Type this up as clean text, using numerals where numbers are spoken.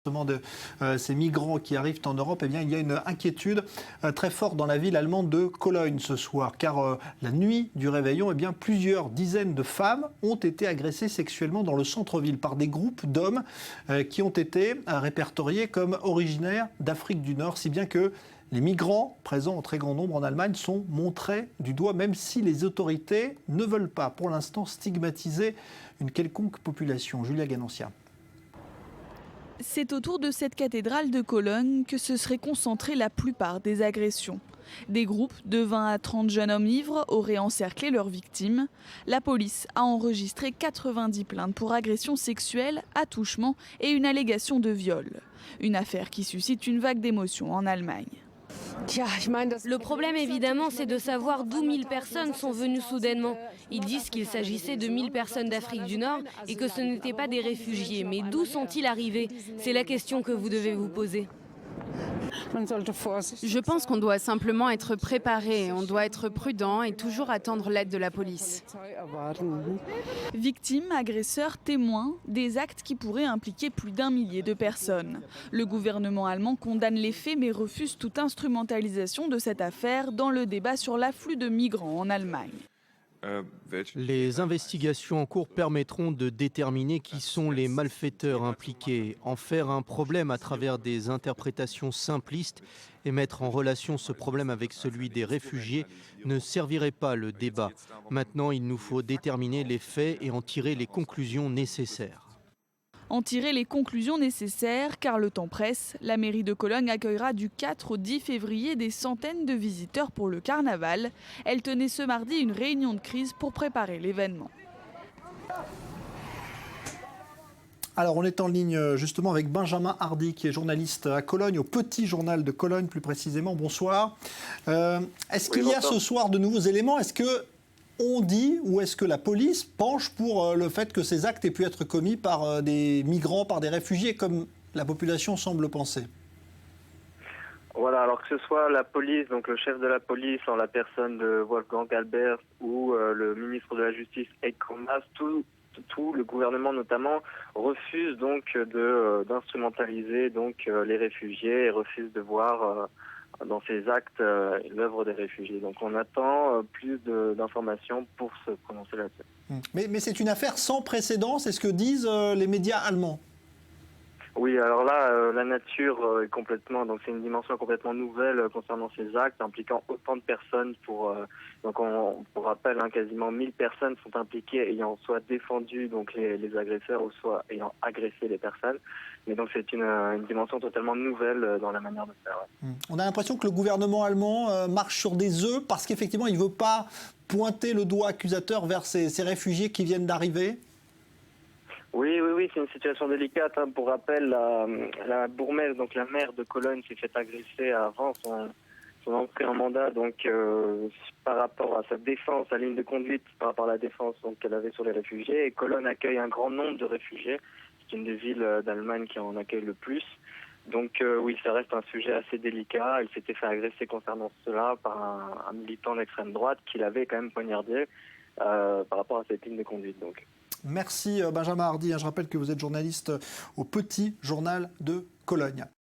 De ces migrants qui arrivent en Europe, eh bien, il y a une inquiétude très forte dans la ville allemande de Cologne ce soir, car la nuit du réveillon, eh bien, plusieurs dizaines de femmes ont été agressées sexuellement dans le centre-ville par des groupes d'hommes qui ont été répertoriés comme originaires d'Afrique du Nord, si bien que les migrants présents en très grand nombre en Allemagne sont montrés du doigt, même si les autorités ne veulent pas pour l'instant stigmatiser une quelconque population. Julia Ganancia. C'est autour de cette cathédrale de Cologne que se seraient concentrées la plupart des agressions. Des groupes de 20 à 30 jeunes hommes ivres auraient encerclé leurs victimes. La police a enregistré 90 plaintes pour agression sexuelle, attouchement et une allégation de viol. Une affaire qui suscite une vague d'émotions en Allemagne. Le problème, évidemment, c'est de savoir d'où 1000 personnes sont venues soudainement. Ils disent qu'il s'agissait de 1000 personnes d'Afrique du Nord et que ce n'étaient pas des réfugiés. Mais d'où sont-ils arrivés? C'est la question que vous devez vous poser. Je pense qu'on doit simplement être préparé, on doit être prudent et toujours attendre l'aide de la police. Victimes, agresseurs, témoins, des actes qui pourraient impliquer plus d'1 millier de personnes. Le gouvernement allemand condamne les faits mais refuse toute instrumentalisation de cette affaire dans le débat sur l'afflux de migrants en Allemagne. Les investigations en cours permettront de déterminer qui sont les malfaiteurs impliqués, en faire un problème à travers des interprétations simplistes et mettre en relation ce problème avec celui des réfugiés ne servirait pas le débat. Maintenant, il nous faut déterminer les faits et en tirer les conclusions nécessaires. En tirer les conclusions nécessaires, car le temps presse. La mairie de Cologne accueillera du 4 au 10 février des centaines de visiteurs pour le carnaval. Elle tenait ce mardi une réunion de crise pour préparer l'événement. Alors on est en ligne justement avec Benjamin Hardy qui est journaliste à Cologne, au Petit Journal de Cologne plus précisément. Bonsoir. Est-ce qu'il y a ce soir de nouveaux éléments? Est-ce que on dit ou est-ce que la police penche pour le fait que ces actes aient pu être commis par des migrants, par des réfugiés, comme la population semble penser? Voilà, alors que ce soit la police, donc le chef de la police en la personne de Wolfgang Albert ou le ministre de la Justice Heiko Maas, tout le gouvernement notamment refuse donc d'instrumentaliser donc les réfugiés et refuse de voir dans ces actes l'œuvre des réfugiés. Donc on attend plus d'informations pour se prononcer là-dessus. Mais c'est une affaire sans précédent, c'est ce que disent les médias allemands. Oui, alors là, la nature est complètement, donc c'est une dimension complètement nouvelle concernant ces actes impliquant autant de personnes. Donc pour rappel, quasiment 1000 personnes sont impliquées ayant soit défendu donc les agresseurs ou soit ayant agressé les personnes. Mais donc c'est une dimension totalement nouvelle dans la manière de faire. On a l'impression que le gouvernement allemand marche sur des œufs parce qu'effectivement il ne veut pas pointer le doigt accusateur vers ces réfugiés qui viennent d'arriver. Oui, c'est une situation délicate. Pour rappel, la bourgmestre, donc la maire de Cologne, s'est fait agresser avant son entrée en mandat, donc par rapport à sa défense, sa ligne de conduite, par rapport à la défense qu'elle avait sur les réfugiés. Et Cologne accueille un grand nombre de réfugiés. C'est une des villes d'Allemagne qui en accueille le plus. Donc oui, ça reste un sujet assez délicat. Elle s'était fait agresser concernant cela par un militant d'extrême droite qui l'avait quand même poignardé par rapport à cette ligne de conduite. Donc. Merci Benjamin Hardy. Je rappelle que vous êtes journaliste au Petit Journal de Cologne.